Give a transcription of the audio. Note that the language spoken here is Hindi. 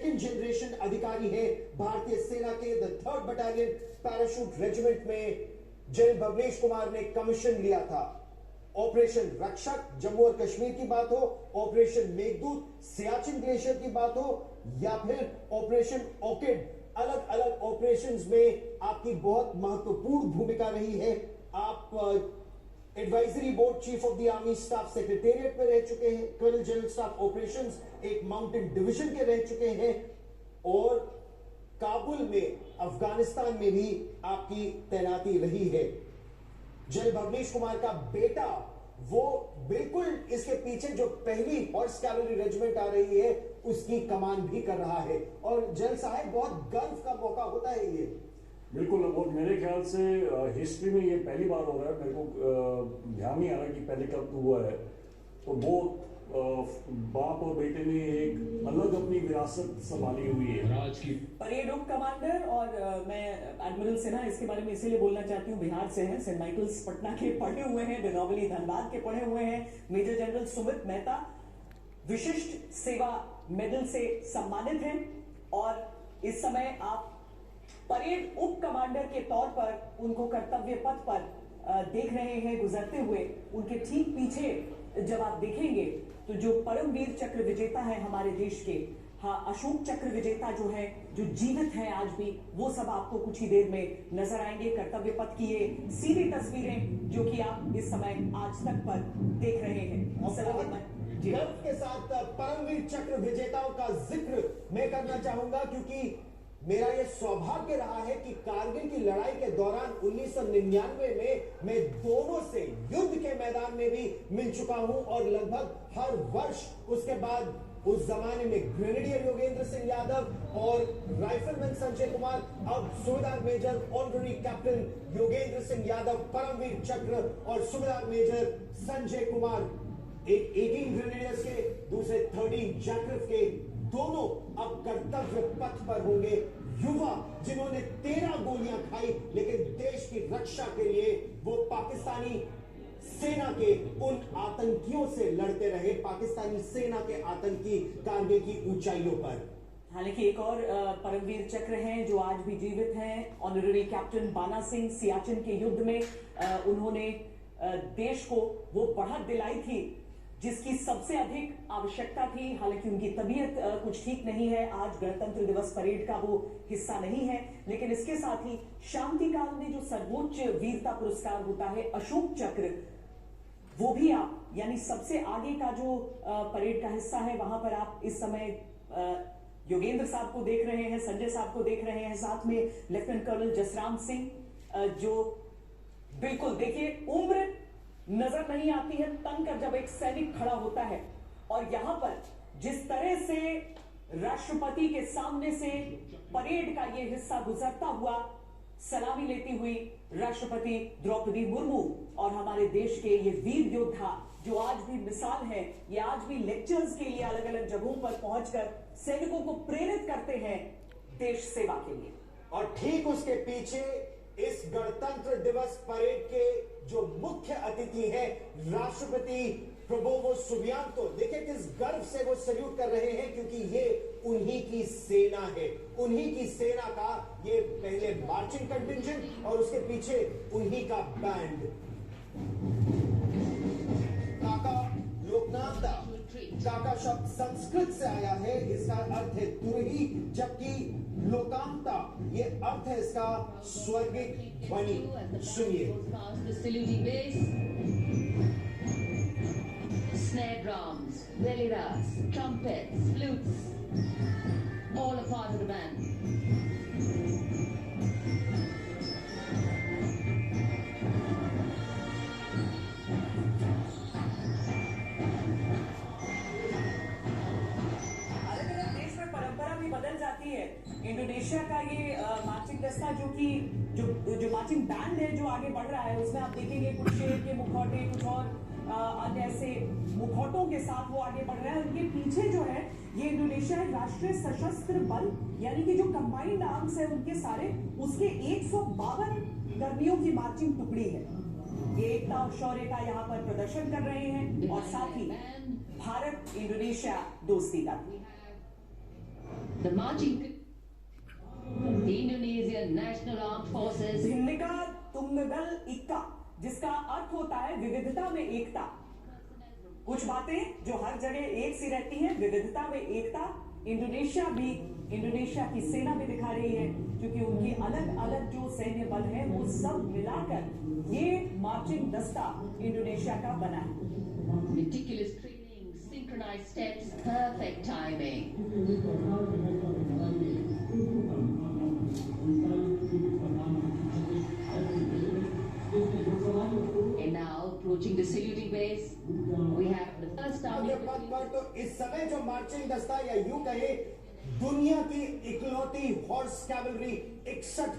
सेकंड जनरेशन अधिकारी हैं भारतीय सेना के the 3rd battalion parachute regiment में। जनरल भवनेश कुमार ने कमीशन लिया था। ऑपरेशन रक्षक जम्मू और कश्मीर की बात हो, ऑपरेशन मेघदूत सियाचिन ग्लेशियर की बात हो, या फिर ऑपरेशन ऑर्किड, अलग अलग ऑपरेशंस में आपकी बहुत महत्वपूर्ण भूमिका रही है। आप advisory board chief of the army staff secretariat में रह चुके हैं, कर्नल जनरल स्टाफ ऑपरेशंस एक माउंटेन डिवीजन के रह चुके हैं, और काबुल में अफगानिस्तान में भी आपकी तैनाती रही है। जनरल भवनेश कुमार का बेटा वो बिल्कुल इसके पीछे जो पहली हॉर्स कैवलरी रेजिमेंट आ रही है उसकी कमान भी कर रहा है, और जनरल साहब बहुत गर्व का मौका होता है ये। बिल्कुल, और मेरे ख्याल से हिस्ट्री में ये पहली बार हो रहा है। मेरे को ध्यान नहीं आ रहा कि पहले कब हुआ है। तो वो बाप और बेटे ने एक अलग अपनी विरासत संभाली हुई है। राज की परेड उप कमांडर, और मैं एडमिरल सिन्हा इसके बारे में इसीलिए बोलना चाहती हूँ, बिहार से हैं, सेंट माइकल्स पटना के पढ़े हुए हैं, बिनोबली धनबाद के पढ़े हुए हैं। मेजर जनरल सुमित मेहता विशिष्ट सेवा मेडल से सम्मानित हैं, और इस समय आप परेड उप कमांडर के तौर पर उनको कर्तव्य पथ पर देख रहे हैं गुजरते हुए। उनके ठीक पीछे जब आप देखेंगे तो जो परमवीर चक्र विजेता है हमारे देश के, हाँ, अशोक चक्र विजेता जो है, जो जीवित है आज भी, वो सब आपको कुछ ही देर में नजर आएंगे। कर्तव्य पथ की ये सीधी तस्वीरें जो कि आप इस समय आज तक पर देख रहे हैं। गर्व के साथ परमवीर चक्र विजेताओं का जिक्र मैं करना चाहूंगा, क्योंकि मेरा यह सौभाग्य रहा है कि कारगिल की लड़ाई के दौरान 1999 में मैं दोनों से युद्ध के मैदान में भी मिल चुका हूं, और लगभग हर वर्ष उसके बाद उस जमाने में ग्रेनेडियर योगेंद्र सिंह यादव और राइफलमैन संजय कुमार, अब सूबेदार major honorary captain Yogendra Singh Yadav, Param Vir Chakra, और सूबेदार मेजर संजय कुमार, एक 18 ग्रेनेडियर्स के, दूसरे 13 जैकरिफ के, दोनों अब कर्तव्य पथ पर होंगे। युवा जिन्होंने 13 गोलियां खाई, लेकिन देश की रक्षा के लिए वो पाकिस्तानी सेना के उन आतंकियों से लड़ते रहे, पाकिस्तानी सेना के आतंकी कारगिल की ऊंचाइयों पर। हालांकि एक और परमवीर चक्र हैं जो आज भी जीवित हैं, ऑनररी कैप्टन बाना सिंह। सियाचिन के युद्ध में उन्होंने देश को वो बढ़त दिलाई थी जिसकी सबसे अधिक आवश्यकता थी। हालांकि उनकी तबीयत कुछ ठीक नहीं है, आज गणतंत्र दिवस परेड का वो हिस्सा नहीं है, लेकिन इसके साथ ही शांति काल में जो सर्वोच्च वीरता पुरस्कार होता है अशोक चक्र, वो भी आप, यानी सबसे आगे का जो परेड का हिस्सा है, वहां पर आप इस समय योगेंद्र साहब को देख रहे हैं, संजय साहब को देख रहे हैं, साथ में लेफ्टिनेंट कर्नल जसराम सिंह, जो बिल्कुल देखिए उम्र नजर नहीं आती है तन कर जब एक सैनिक खड़ा होता है, और यहां पर जिस तरह से राष्ट्रपति के सामने से परेड का ये हिस्सा गुजरता हुआ, सलामी लेती हुई राष्ट्रपति द्रौपदी मुर्मू और हमारे देश के ये वीर योद्धा जो आज भी मिसाल है, ये आज भी लेक्चर्स के लिए अलग अलग जगहों पर पहुंचकर सैनिकों को प्रेरित करते हैं देश सेवा के लिए। और ठीक उसके पीछे इस गणतंत्र दिवस परेड के जो मुख्य अतिथि हैं राष्ट्रपति प्रबोवो सुबियांतो, देखिए किस गर्व से वो सल्यूट कर रहे हैं, क्योंकि ये उन्हीं की सेना है, उन्हीं की सेना का ये पहले मार्चिंग कंटिंजेंट और उसके पीछे उन्हीं का बैंड। काका लोकनाथा, काका शब्द संस्कृत से आया है, इसका अर्थ है तुरही, जबकि लोकांता ये अर्थ है इसका स्वर्गिक ध्वनि। सुनिए। Snare drums, veliras, trumpets, flutes, all a part of the band. बदल जाती है। इंडोनेशिया का ये मार्चिंग दस्ता जो मार्चिंग बैंड है जो आगे बढ़ रहा है, उसमें आप देखेंगे कुछ शेर के मुखौटे, कुछ और अन्य ऐसे मुखौटों के साथ वो आगे बढ़ रहा है। उनके पीछे जो है ये इंडोनेशिया राष्ट्रीय सशस्त्र बल, यानी कि जो कंबाइंड आर्म्स है उनके सारे, उसके 152 कर्मियों की मार्चिंग टुकड़ी है। ये एकता और शौर्य का यहाँ पर प्रदर्शन कर रहे हैं, और साथ ही भारत इंडोनेशिया दोस्ती का भी। The marching the Indonesian National Armed Forces भिन्निका Tungal इक्का, जिसका अर्थ होता है विविधता में एकता। कुछ बातें जो हर जगह एक सी रहती हैं, विविधता में एकता, इंडोनेशिया की सेना भी दिखा रही है, क्योंकि उनकी अलग अलग जो सैन्य बल है वो सब मिलाकर ये मार्चिंग दस्ता इंडोनेशिया का बना है। meticulous training, synchronized steps, perfect timing. And now approaching the saluting base, we have the first army. के पद पर तो इस समय जो मार्चिंग दस्ता या यूं कहे दुनिया की इकलौती हॉर्स कैवलरी 61